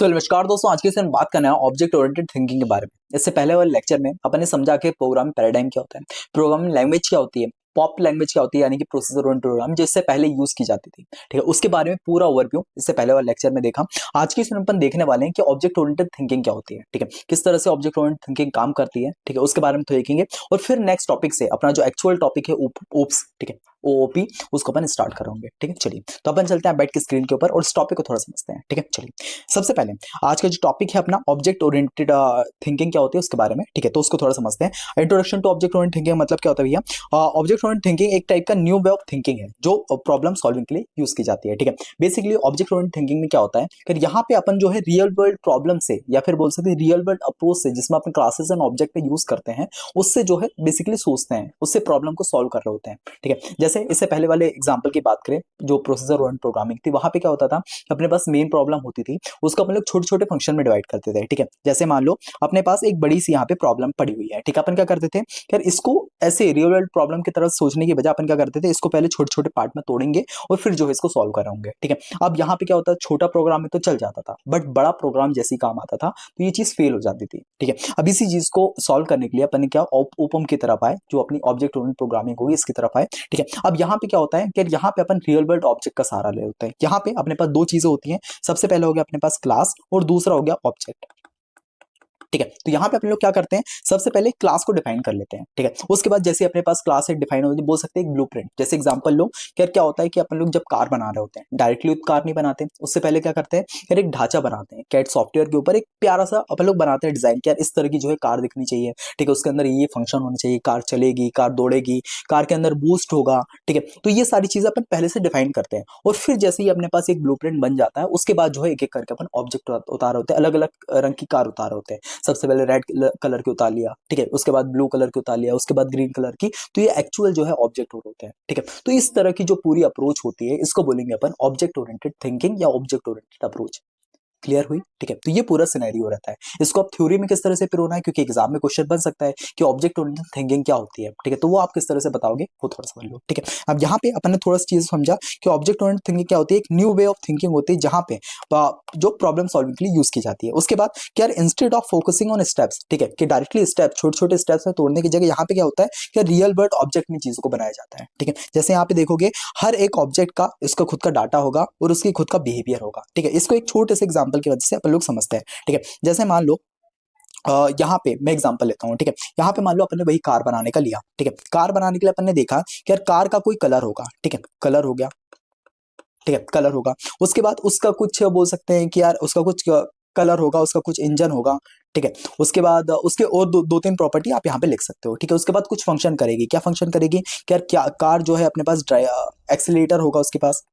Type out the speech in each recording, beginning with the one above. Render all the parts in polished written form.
नमस्कार दोस्तों, आज के इसमें बात करना है ऑब्जेक्ट ओरिएंटेड थिंकिंग के बारे में। इससे पहले वाले लेक्चर में अपन ने समझा कि प्रोग्रामिंग पैराडाइम क्या होता है, प्रोग्रामिंग लैंग्वेज क्या होती है, पॉप लैंग्वेज क्या होती है, यानी कि प्रोसेसर ओरिएंटेड प्रोग्राम जो इससे पहले यूज की जाती थी। ठीक है, उसके बारे में पूरा ओवरव्यू इससे पहले वाले लेक्चर में देखा। आज की इसमें अपन देखने वाले हैं कि ऑब्जेक्ट ओरिएंटेड थिंकिंग क्या होती है। ठीक है, किस तरह से ऑब्जेक्ट ओरिएंटेड थिंकिंग काम करती है। ठीक है, उसके बारे में तो देखेंगे और फिर नेक्स्ट टॉपिक से अपना जो एक्चुअल टॉपिक है ओप्स, ठीक है, ओओपी, उसको अपन स्टार्ट करेंगे। ठीक है, चलिए तो अपन चलते हैं बैठ के स्क्रीन के ऊपर और इस टॉपिक को थोड़ा समझते हैं। ठीक है, चलिए सबसे पहले आज का जो टॉपिक है अपना ऑब्जेक्ट ओरिएंटेड थिंकिंग क्या होती है उसके बारे में। ठीक है, तो उसको थोड़ा समझते हैं। Introduction to object oriented thinking मतलब क्या होता है भैया? ऑब्जेक्ट ओरिएंटेड थिंकिंग एक टाइप का न्यू वे ऑफ थिंकिंग है जो प्रॉब्लम सॉल्विंग के लिए यूज की जाती है। ठीक है, बेसिकली ऑब्जेक्ट ओरिएंटेड थिंकिंग में क्या होता है कि यहाँ पे अपन जो है रियल वर्ल्ड प्रॉब्लम से या फिर बोल सकते हैं रियल वर्ल्ड अप्रोच से, जिसमें अपन क्लासेस एंड ऑब्जेक्ट पे यूज करते हैं, उससे जो है बेसिकली सोचते हैं, उससे प्रॉब्लम को सॉल्व कर रहे होते हैं। ठीक है, जैसे इससे पहले वाले एग्जांपल की बात करें जो प्रोसेसर ओरिएंटेड प्रोग्रामिंग थी, वहां पे क्या होता था, अपने पास मेन प्रॉब्लम होती थी, उसको अपन लोग छोटे छोटे फंक्शन में डिवाइड करते थे। ठीक है, जैसे मान लो अपने पास एक बड़ी सी यहाँ पे प्रॉब्लम पड़ी हुई है। ठीक है, अपन क्या करते थे यार, इसको ऐसे रियल वर्ल्ड प्रॉब्लम की तरह सोचने की बजाय अपन क्या करते थे, इसको पहले छोटे छोटे पार्ट में तोड़ेंगे और फिर जो है इसको सॉल्व कराएंगे। ठीक है, अब यहाँ पे क्या होता है, छोटा प्रोग्राम में तो चल जाता था, बट बड़ा प्रोग्राम जैसे ही काम आता था तो ये चीज फेल हो जाती थी। ठीक है, अब इसी चीज को सॉल्व करने के लिए अपन ने क्या ओपम की तरफ आए, जो अपनी ऑब्जेक्ट ओरिएंटेड प्रोग्रामिंग होगी इसकी तरफ आए। ठीक है, अब यहाँ पे क्या होता है कि यहाँ पे अपन रियल वर्ल्ड ऑब्जेक्ट का सहारा ले होते हैं। यहाँ पे अपने पास दो चीजें होती हैं, सबसे पहले हो गया अपने पास क्लास और दूसरा हो गया ऑब्जेक्ट। ठीक है, तो यहाँ पे अपने लोग क्या करते हैं, सबसे पहले क्लास को डिफाइन कर लेते हैं। ठीक है, उसके बाद जैसे अपने पास क्लास एक डिफाइन हो, बोल सकते हैं एक ब्लूप्रिंट। जैसे एग्जांपल लो, क्या होता है कि अपन लोग जब कार बना रहे होते हैं, डायरेक्टली कार नहीं बनाते, उससे पहले क्या करते हैं यार, एक ढांचा बनाते हैं, कैट सॉफ्टवेयर के ऊपर एक प्यारा सा अपन लोग बनाते हैं डिजाइन, क्या इस तरह की जो है कार दिखनी चाहिए। ठीक है, उसके अंदर ये फंक्शन होना चाहिए, कार चलेगी, कार दौड़ेगी, कार के अंदर बूस्ट होगा। ठीक है, तो ये सारी चीजें अपन पहले से डिफाइन करते हैं और फिर जैसे ही अपने पास एक ब्लूप्रिंट बन जाता है, उसके बाद जो है एक एक करके अपन ऑब्जेक्ट उतार होते हैं, अलग अलग रंग की कार उतार होते हैं। सबसे पहले रेड कलर की उतार लिया, ठीक है, उसके बाद ब्लू कलर की उतार लिया, उसके बाद ग्रीन कलर की, तो ये एक्चुअल जो है ऑब्जेक्ट होते हैं। ठीक है, तो इस तरह की जो पूरी अप्रोच होती है, इसको बोलेंगे अपन ऑब्जेक्ट ओरिएंटेड थिंकिंग या ऑब्जेक्ट ओरिएंटेड अप्रोच। क्लियर हुई? ठीक है, तो ये पूरा सिनेरियो रहता है। इसको आप थ्योरी में किस तरह से पिरोना है, क्योंकि एग्जाम में क्वेश्चन बन सकता है कि ऑब्जेक्ट ओरिएंटेड थिंकिंग क्या होती है। ठीक है, तो वो आप किस तरह से बताओगे वो थोड़ा समझ लो। ठीक है, अब यहाँ पे अपन ने थोड़ा सा चीज समझा कि ऑब्जेक्ट ओरिएंटेड थिंकिंग क्या होती है, एक न्यू वे ऑफ थिंकिंग होती है जहाँ पे जो प्रॉब्लम सॉल्विंग के लिए यूज की जाती है। उसके बाद क्या, instead of focusing on steps, ठीक है, कि डायरेक्टली स्टेप छोटे छोटे स्टेप्स में तोड़ने की जगह यहाँ पे क्या होता है कि रियल वर्ल्ड ऑब्जेक्ट में चीजों को बनाया जाता है। ठीक है, जैसे यहाँ पे देखोगे हर एक ऑब्जेक्ट का इसका खुद का डाटा होगा और उसकी खुद का बिहेवियर होगा। ठीक है, इसको एक छोटे से एग्जांपल की वजह से अपन लोग समझते हैं। ठीक है, जैसे मान लो यहाँ पे मैं एग्जांपल लेता हूँ। ठीक है, यहाँ पे मान लो अपन ने वही कार बनाने का लिया। ठीक है, कार बनाने के लिए अपन ने देखा कि यार कार का कोई कलर होगा। ठीक है, कलर हो गया। ठीक है, कलर होगा, उसके बाद उसका कुछ बोल सकते हैं कि यार उसका कुछ कलर होगा, उसका कुछ इंजन होगा। ठीक है, उसके बाद उसके और दो तीन प्रॉपर्टी आप यहाँ पे लिख सकते हो। ठीक है, उसके बाद कुछ फंक्शन करेगी, क्या फंक्शन करेगी कि यार क्या कार जो है अपने पास एक्सीलेटर होगा उसके पास,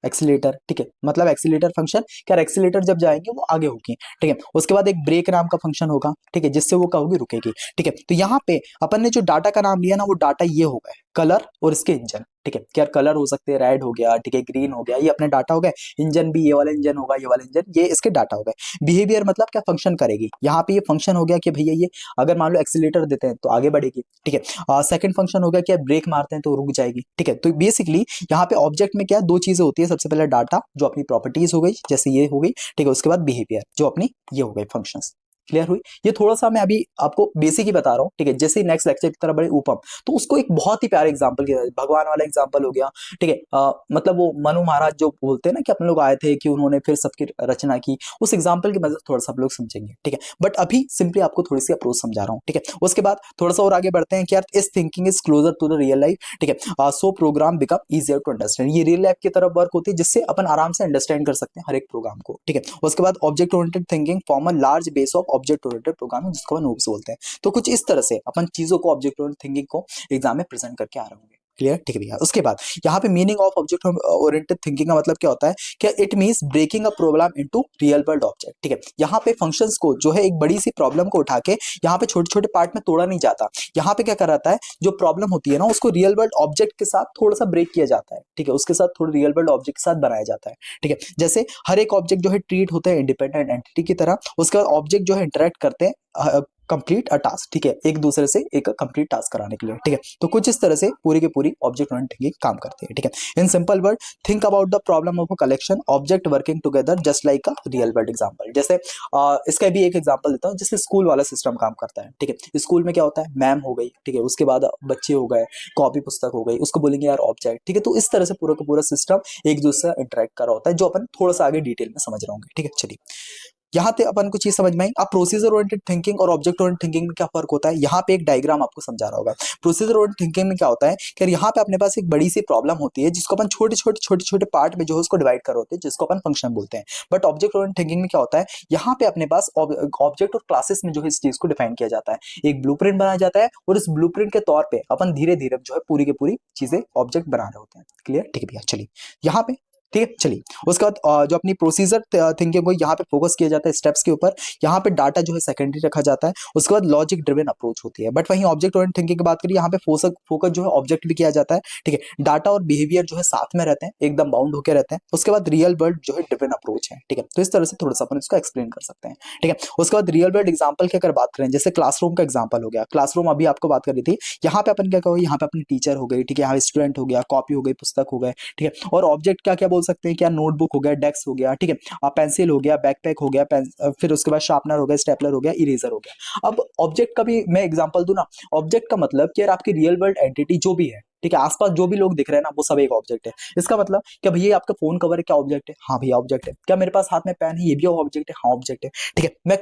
एक्सीलेटर। ठीक है, मतलब एक्सीलेटर फंक्शन, क्या एक्सीलेटर जब जाएंगे वो आगे होगी। ठीक है, उसके बाद एक ब्रेक नाम का फंक्शन होगा। ठीक है, जिससे वो क्या होगी, रुकेगी। ठीक है, तो यहाँ पे अपन ने जो डाटा का नाम लिया ना, वो डाटा ये हो गए कलर और इसके इंजन। ठीक है, क्या कलर हो सकते हैं, रेड हो गया, ठीक है, ग्रीन हो गया, ये अपने डाटा हो गए। इंजन भी ये वाला इंजन होगा, ये वाला इंजन, ये इसके डाटा हो गए। बिहेवियर मतलब क्या, फंक्शन करेगी। यहाँ पे ये फंक्शन हो गया कि भैया ये अगर मान लो एक्सीलेटर देते हैं तो आगे बढ़ेगी। ठीक है, सेकंड फंक्शन हो गया कि ब्रेक मारते हैं तो रुक जाएगी। ठीक है, तो बेसिकली यहाँ पे ऑब्जेक्ट में क्या दो चीजें होती है, सबसे पहले डाटा जो अपनी प्रॉपर्टीज हो गई, जैसे ये हो गई। ठीक है, उसके बाद बिहेवियर जो अपनी ये हो गई फंक्शंस। क्लियर हुई? ये थोड़ा सा मैं अभी आपको बेसिक ही बता रहा हूँ। ठीक है, जैसे नेक्स्ट लेक्चर की तरफ बड़े ऊपर, तो उसको एक बहुत ही प्यारे एग्जांपल के, भगवान वाला एग्जांपल हो गया। ठीक है, मतलब वो मनु महाराज जो बोलते हैं ना कि अपने लोग आए थे कि उन्होंने फिर सबकी रचना की, उस एग्जांपल की मदद थोड़ा सा आप लोग समझेंगे। ठीक है, बट अभी सिंपली आपको थोड़ी सी अप्रोच समझा रहा हूँ। ठीक है, उसके बाद थोड़ा सा और आगे बढ़ते हैं कि यार इस thinking is closer to the real life. ठीक है, so program become easier to understand, ये रियल लाइफ की तरफ वर्क होती है, जिससे अपन आराम से अंडरस्टैंड कर सकते हैं हर एक प्रोग्राम को। ठीक है, उसके बाद object oriented thinking form a large base of object oriented programming, जिसको अपन OOPS बोलते हैं। तो कुछ इस तरह से अपन चीजों को, ऑब्जेक्ट ओरिएंटेड थिंकिंग को एग्जाम में प्रेजेंट करके आ रहे होंगे। क्लियर? ठीक है भैया, उसके बाद यहाँ पे meaning of object oriented thinking का मतलब क्या होता है, क्या it means breaking a problem into real world object. ठीक है, यहाँ पे फंक्शंस को जो है एक बड़ी सी प्रॉब्लम को उठा के यहाँ पे छोटे छोटे पार्ट में तोड़ा नहीं जाता। यहाँ पे क्या कर रहा है, जो प्रॉब्लम होती है ना, उसको रियल वर्ल्ड ऑब्जेक्ट के साथ थोड़ा सा ब्रेक किया जाता है। ठीक है, उसके साथ थोड़ा रियल वर्ल्ड ऑब्जेक्ट के साथ बनाया जाता है। ठीक है, जैसे हर एक ऑब्जेक्ट जो है ट्रीट होते हैं इंडिपेंडेंट एंटिटी की तरह, उसके बाद ऑब्जेक्ट जो है इंटरेक्ट करते हैं कंप्लीट अ टास्क, ठीक है, एक दूसरे से एक कंप्लीट टास्क कराने के लिए, ठीक है। तो कुछ इस तरह से पूरी की पूरी ऑब्जेक्ट ओरिएंटेड थिंकिंग काम करती है, ठीक है। In simple word, think about the problem of a collection object working together just like a real world example. जैसे इसका भी एक एग्जांपल देता हूँ, जैसे स्कूल वाला सिस्टम काम करता है, ठीक है। स्कूल में क्या होता है, मैम हो गई, ठीक है, उसके बाद बच्चे हो गए, कॉपी पुस्तक हो गई, उसको बोलेंगे यार ऑब्जेक्ट, ठीक है। तो इस तरह से पूरा का पूरा सिस्टम एक दूसरे से इंटरेक्ट कर रहा होता है, जो अपन थोड़ा सा आगे डिटेल में समझ रहे होंगे, ठीक है। चलिए, यहाँ पे अपन को चीज समझ में आई। अब प्रोसीजर ओरिएंटेड थिंकिंग और ऑब्जेक्ट ओरिएंटेड थिंकिंग में क्या फर्क होता है, यहाँ पे एक डायग्राम आपको समझा रहा होगा। प्रोसीजर ओरिएंटेड थिंकिंग में क्या होता है कि यहाँ पे अपने पास एक बड़ी सी प्रॉब्लम होती है, जिसको अपन छोटे छोटे पार्ट में जो है उसको डिवाइड कर होते हैं, जिसको अपन फंक्शन बोलते हैं। बट ऑब्जेक्ट ओरिएंटेड थिंकिंग में क्या होता है, यहाँ पे अपने पास ऑब्जेक्ट और क्लासेस में जो है इस चीज को डिफाइन किया जाता है, एक ब्लूप्रिंट बनाया जाता है, और इस ब्लूप्रिंट के तौर पे अपन धीरे धीरे जो है पूरी की पूरी चीजें ऑब्जेक्ट बना रहे होते हैं। क्लियर, ठीक है भैया। चलिए यहाँ पे, ठीक है, चलिए उसके बाद जो अपनी प्रोसीजर थिंकिंग को यहाँ पे फोकस किया जाता है स्टेप्स के ऊपर, यहाँ पे डाटा जो है सेकेंडरी रखा जाता है, उसके बाद लॉजिक ड्रिवन अप्रोच होती है। बट वहीं ऑब्जेक्ट ओरिएंटेड थिंकिंग की बात करिए, यहाँ पे फोकस जो है ऑब्जेक्ट भी किया जाता है, ठीक है। डाटा और बिहेवियर जो है साथ में रहते हैं, एकदम बाउंड होकर रहते हैं। उसके बाद रियल वर्ल्ड जो है ड्रिवन अप्रोच है, ठीक है। तो इस तरह से थोड़ा सा अपन इसको एक्सप्लेन कर सकते हैं, ठीक है। उसके बाद रियल वर्ल्ड एग्जाम्पल की अगर बात करें, जैसे क्लासरूम का एग्जाम्पल हो गया, क्लासरूम अभी आपको बात कर रही थी, यहाँ पे अपन क्या कहोगे, यहाँ पे अपनी टीचर हो गई, ठीक है, यहाँ स्टूडेंट हो गया, कॉपी हो गई, पुस्तक हो गए, ठीक है। और ऑब्जेक्ट क्या क्या बोल सकते हैं, क्या नोटबुक हो गया, डेस्क हो गया, ठीक है, पेंसिल हो गया, बैकपैक हो गया, फिर उसके बाद शार्पनर हो गया, स्टेपलर हो गया, इरेजर हो गया। अब ऑब्जेक्ट का भी मैं एग्जांपल दूं ना, ऑब्जेक्ट का मतलब कि यार आपकी रियल वर्ल्ड एंटिटी जो भी है, ठीक है, आसपास जो भी लोग दिख रहे हैं ना, वो सब एक ऑब्जेक्ट है। इसका मतलब क्या भैया आपका फोन कवर है, क्या ऑब्जेक्ट है, हाँ भैया ऑब्जेक्ट है। क्या मेरे पास हाथ में पेन है, ये भी ऑब्जेक्ट है, हाँ ऑब्जेक्ट है, ठीक है। मैं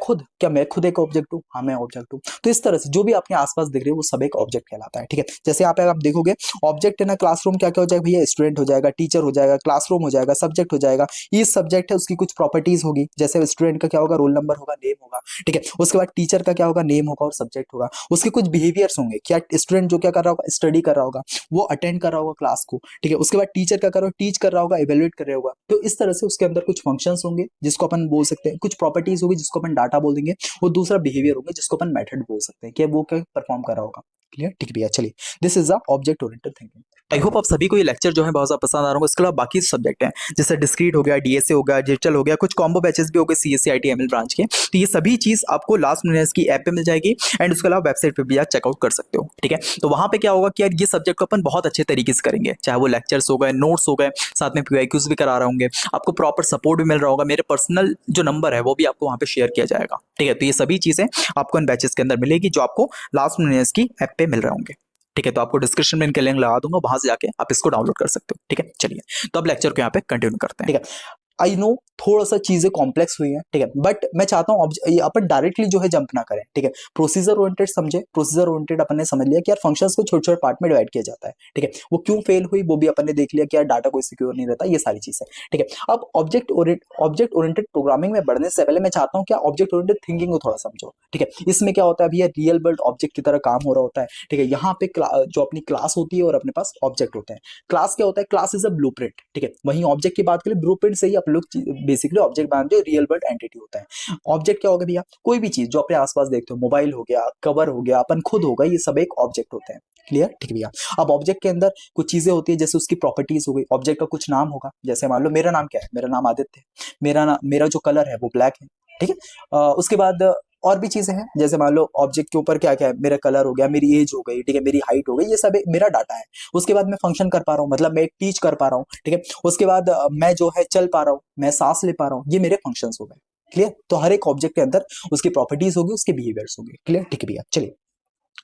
खुद एक ऑब्जेक्ट हूँ, हाँ मैं ऑब्जेक्ट हूँ। तो इस तरह से जो भी आपके आसपास दिख रहे हैं वो सब एक ऑब्जेक्ट कहलाता है, ठीक है। जैसे यहाँ पे आप देखोगे ऑब्जेक्ट है ना, क्लासरूम क्या क्या हो जाएगा भैया, स्टूडेंट हो जाएगा, टीचर हो जाएगा, क्लासरूम हो जाएगा, सब्जेक्ट हो जाएगा। ये सब्जेक्ट है, उसकी कुछ प्रॉपर्टीज होगी, जैसे स्टूडेंट का क्या होगा, रोल नंबर होगा, नेम होगा, ठीक है। उसके बाद टीचर का क्या होगा, नेम होगा और सब्जेक्ट होगा। उसके कुछ बिहेवियर्स होंगे, क्या स्टूडेंट जो क्या कर रहा होगा, स्टडी कर रहा होगा, वो अटेंड कर रहा होगा क्लास को, ठीक है। उसके बाद टीचर क्या कर रहा होगा, टीच कर रहा होगा, इवेलुएट कर रहा होगा। तो इस तरह से उसके अंदर कुछ फंक्शंस होंगे जिसको अपन बोल सकते हैं, कुछ प्रॉपर्टीज होगी जिसको अपन डाटा बोल देंगे, और दूसरा बिहेवियर होगा जिसको अपन मेथड बोल सकते हैं कि वो क्या परफॉर्म कर रहा होगा। क्लियर, ठीक है भैया। चलिए, this is the object oriented thinking. I hope आप सभी को ये लेक्चर जो है बहुत ज्यादा पसंद आ रहा होगा। इसके अलावा बाकी सब्जेक्ट हैं, जैसे डिस्क्रीट हो गया, डीएसए हो गया, डिजिटल हो गया, कुछ कॉम्बो बैचेस भी हो गए सीएससी आईटी एमएल ब्रांच के। तो ये सभी चीज आपको लास्ट मिनट की ऐप पे मिल जाएगी, एंड उसके अलावा वेबसाइट पे भी आप चेकआउट कर सकते हो, ठीक है। तो वहां पे क्या होगा कि यार ये सब्जेक्ट को अपन बहुत अच्छे तरीके से करेंगे, चाहे वो लेक्चर्स हो गए, नोट्स हो गए, साथ में पीआईक्यूज भी करा रहे होंगे, आपको प्रॉपर सपोर्ट भी मिल रहा होगा, मेरे पर्सनल जो नंबर है वो भी आपको वहां पे शेयर किया जाएगा, ठीक है। तो ये सभी चीजें आपको इन बैचेस के अंदर मिलेगी, जो आपको लास्ट मिनट की ऐप पे मिल रहे होंगे, ठीक है। तो आपको डिस्क्रिप्शन में इनके लिंक लगा दूंगा, वहां से जाके आप इसको डाउनलोड कर सकते हो, ठीक है। चलिए, तो अब लेक्चर को यहाँ पे कंटिन्यू करते हैं, ठीक है। आई नो थोड़ा सा चीजें कॉम्प्लेक्स हुई है, ठीक है, बट मैं चाहता हूँ अपन डायरेक्टली जो है जंप ना करें, ठीक है। प्रोसीजर ओरिएंटेड समझे, प्रोसीजर ओरिएंटेड अपन ने समझ लिया कि यार फंक्शंस को छोटे छोटे पार्ट में डिवाइड किया जाता है, ठीक है। वो क्यों फेल हुई वो भी अपन ने देख लिया कि यार डाटा कोई सिक्योर नहीं रहता, ये सारी चीजें, ठीक है। अब ऑब्जेक्ट ओरिएंटेड प्रोग्रामिंग में बढ़ने से पहले मैं चाहता हूँ क्या ऑब्जेक्ट ओरिएंटेड थिंकिंग को थोड़ा समझो, ठीक है। इसमें क्या होता है भैया, रियल वर्ल्ड ऑब्जेक्ट की तरह काम हो रहा होता है, ठीक है। यहाँ पे जो अपनी क्लास होती है और अपने पास ऑब्जेक्ट होते हैं। क्लास क्या होता है, क्लास इज अ ब्लूप्रिंट, ठीक है। वहीं ऑब्जेक्ट की बात करें, ब्लूप्रिंट से ही आप लोग बेसिकली ऑब्जेक्ट बनाते हो, रियल वर्ल्ड एंटिटी होता है। ऑब्जेक्ट क्या होगा भैया, कोई भी चीज जो अपने आसपास देखते हो, मोबाइल हो गया, कवर हो गया, अपन खुद होगा, ये सब एक ऑब्जेक्ट होते हैं। क्लियर, ठीक है भैया। अब ऑब्जेक्ट के अंदर कुछ चीजें होती है, जैसे उसकी प्रॉपर्टीज हो गई, ऑब्जेक्ट का कुछ नाम होगा, जैसे मान लो मेरा नाम क्या है, मेरा नाम आदित्य है, मेरा जो कलर है वो ब्लैक है, ठीक है। उसके बाद और भी चीजें हैं, जैसे मान लो ऑब्जेक्ट के ऊपर क्या क्या है, मेरा कलर हो गया, मेरी एज हो गई, ठीक है, मेरी हाइट हो गई, ये सब मेरा डाटा है। उसके बाद मैं फंक्शन कर पा रहा हूँ, मतलब मैं एक टीच कर पा रहा हूँ, ठीक है। उसके बाद मैं जो है चल पा रहा हूँ, मैं सांस ले पा रहा हूँ, ये मेरे फंक्शंस हो गए। क्लियर, तो हर एक ऑब्जेक्ट के अंदर उसकी प्रॉपर्टीज होगी, उसके बिहेवियर्स होंगे। क्लियर, ठीक है भैया। चलिए,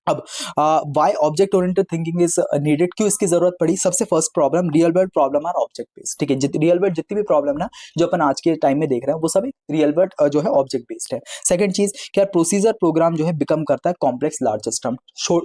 अब why object oriented thinking is needed, क्यों इसकी जरूरत पड़ी। सबसे first problem, real world problem are object based, ठीक है। रियल वर्ल्ड जितनी भी प्रॉब्लम ना जो अपन आज के टाइम में देख रहे हैं वो सब रियल वर्ल्ड जो है ऑब्जेक्ट बेस्ड है। सेकंड चीज क्या, प्रोसीजर प्रोग्राम जो है बिकम करता है कॉम्प्लेक्स लार्ज सिस्टम।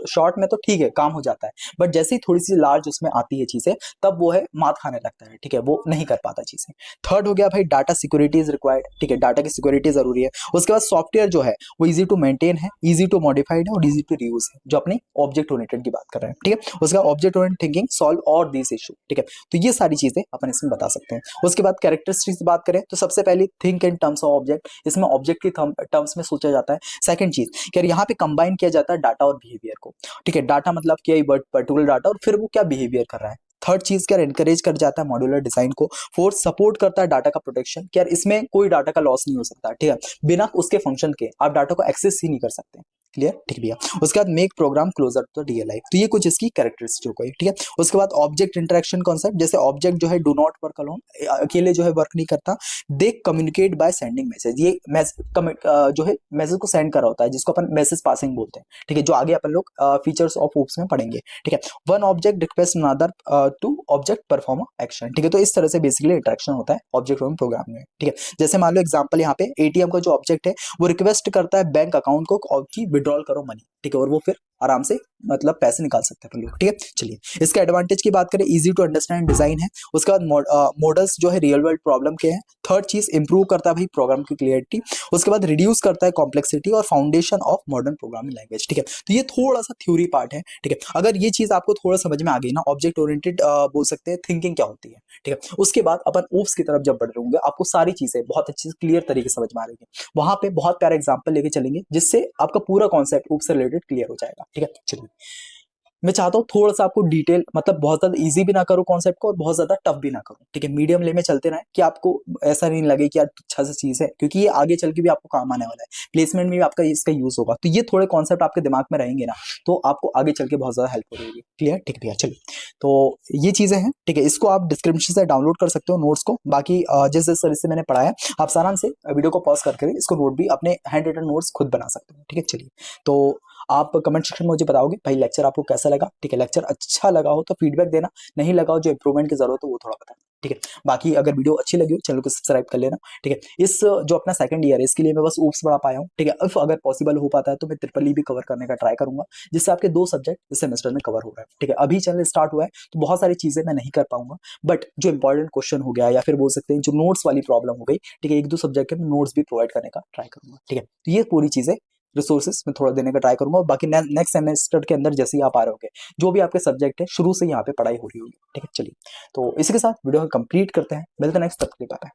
शॉर्ट में तो ठीक है काम हो जाता है, बट जैसे ही थोड़ी सी लार्ज उसमें आती है चीजें, तब वो है मात खाने लगता है, ठीक है, वो नहीं कर पाता चीजें। थर्ड हो गया भाई, डाटा सिक्योरिटी इज रिक्वायर्ड, ठीक है, डाटा की सिक्योरिटी जरूरी है। उसके बाद सॉफ्टवेयर जो है वो इजी टू मेंटेन है, इजी टू मॉडिफाइड है और इजी टू रीयूज है, जो अपनी ऑब्जेक्ट ओरिएंटेड की बात कर रहे हैं, ठीक है। उसका ऑब्जेक्ट ओरिएंटेड थिंकिंग सॉल्व और दिस इशू, ठीक है। तो ये सारी चीजें अपन इसमें बता सकते हैं। उसके बाद कैरेक्टरिस्टिक्स बात करें तो सबसे पहले think in terms of object, इसमें ऑब्जेक्ट की टर्म्स में सोचा जाता है। सेकंड चीज क्या, यहाँ पे कंबाइन किया जाता है डाटा और बिहेवियर को, ठीक है। डाटा मतलब क्या, पर्टिकुलर डाटा, और फिर वो क्या बिहेवियर कर रहा है। थर्ड चीज क्या, एनकरेज कर जाता है मॉड्यूलर डिजाइन को। फोर्थ, सपोर्ट करता है डाटा का प्रोटेक्शन, क्या इसमें कोई डाटा का लॉस नहीं हो सकता, ठीक है। बिना उसके फंक्शन के आप डाटा को एक्सेस ही नहीं कर सकते। क्लियर, ठीक भैया। उसके बाद make program closer to real life, तो ये कुछ इसकी कैरेक्टरिस्टिक हुई, ठीक है। उसके बाद ऑब्जेक्ट इंटरेक्शन कॉन्सेप्ट, जैसे ऑब्जेक्ट जो है डू नॉट वर्क अलोन, अकेले जो है वर्क नहीं करता, दे कम्युनिकेट बाय सेंडिंग मैसेज, ये जो है मैसेज को सेंड कर रहा होता है, जिसको अपन मैसेज पासिंग बोलते हैं, ठीक है, जो आगे अपन लोग फीचर्स ऑफ ओप्स में पढ़ेंगे, ठीक है। One object request another to object perform action, ठीक है। तो इस तरह से बेसिकली इंटरेक्शन होता है ऑब्जेक्ट ओरिएंटेड प्रोग्रामिंग में, ठीक है। जैसे मान लो एग्जांपल यहाँ पे एटीएम का जो ऑब्जेक्ट है वो रिक्वेस्ट करता है बैंक अकाउंट को कि विड्रॉल करो मनी, ठीक है, और वो फिर आराम से मतलब पैसे निकाल सकते हैं लोग, ठीक है। चलिए इसके एडवांटेज की बात करें, इजी टू अंडरस्टैंड डिजाइन है। उसके बाद मॉडल्स जो है रियल वर्ल्ड प्रॉब्लम के हैं। थर्ड चीज इंप्रूव करता है भाई प्रोग्राम की क्लियरिटी। उसके बाद रिड्यूस करता है कॉम्प्लेक्सिटी और foundation of modern programming language, ठीक है। तो ये थोड़ा सा थ्योरी पार्ट है, ठीक है। अगर ये चीज आपको थोड़ा समझ में आ गई ना, ऑब्जेक्ट ओरिएंटेड बोल सकते हैं थिंकिंग क्या होती है, ठीक है। उसके बाद अपन ओप्स की तरफ जब बढ़ रहे होंगे आपको सारी चीजें बहुत अच्छी से क्लियर तरीके से समझ में आ रही है। वहां पे बहुत प्यारा एग्जांपल लेके चलेंगे जिससे आपका पूरा कॉन्सेप्ट ओप्स से रिलेटेड क्लियर हो जाएगा, ठीक है। चलिए मैं चाहता हूँ थोड़ा सा आपको डिटेल, मतलब बहुत ज्यादा इजी भी ना करूँ कॉन्सेप्ट को और बहुत ज्यादा टफ भी ना करूँ, ठीक है। मीडियम ले में चलते रहे कि आपको ऐसा नहीं लगे कि यार अच्छा सा चीज है, क्योंकि ये आगे चल के भी आपको काम आने वाला है, प्लेसमेंट में भी आपका इसका यूज होगा। तो ये थोड़े कॉन्सेप्ट आपके दिमाग में रहेंगे ना, तो आपको आगे चल के बहुत ज्यादा हेल्प हो रही है, क्लियर, ठीक है। चलिए तो ये चीजें हैं, ठीक है। इसको आप डिस्क्रिप्शन से डाउनलोड कर सकते हो नोट्स को। बाकी जिस जिस तरह से मैंने पढ़ाया आप आराम से वीडियो को पॉज करके इसको नोट भी अपने हैंड रिटन नोट्स खुद बना सकते हो, ठीक है। चलिए तो आप कमेंट सेक्शन में मुझे बताओगे भाई लेक्चर आपको कैसा लगा, ठीक है। लेक्चर अच्छा लगा हो तो फीडबैक देना, नहीं लगा हो जो इंप्रूवमेंट की जरूरत हो वो थोड़ा बताना, ठीक है। बाकी अगर वीडियो अच्छी लगी हो चैनल को सब्सक्राइब कर लेना, ठीक है। इस जो अपना सेकंड ईयर है इसके लिए मैं बस ओप्स पढ़ा पाया हूँ, ठीक है। इफ अगर पॉसिबल हो पाता है तो मैं ट्रिपल ई भी कवर करने का ट्राई करूंगा, जिससे आपके 2 सब्जेक्ट इस सेमेस्टर में कवर हो रहा है, ठीक है। अभी चैनल स्टार्ट हुआ है तो बहुत सारी चीजें मैं नहीं कर पाऊंगा, बट जो इंपॉर्टेंट क्वेश्चन हो गया या फिर बोल सकते हैं जो नोट्स वाली प्रॉब्लम हो गई, ठीक है, 1-2 सब्जेक्ट के नोट्स भी प्रोवाइड करने का ट्राई करूंगा, ठीक है। तो ये पूरी चीजें रिसोर्सेज में थोड़ा देने का ट्राई करूंगा, और बाकी नेक्स्ट सेमेस्टर के अंदर जैसे ही आप आ रहे होंगे जो भी आपके सब्जेक्ट है शुरू से यहाँ पे पढ़ाई हो रही होगी, ठीक है। चलिए तो इसी के साथ वीडियो को कंप्लीट करते हैं, मिलते हैं नेक्स्ट, तब तक के लिए बाय बाय।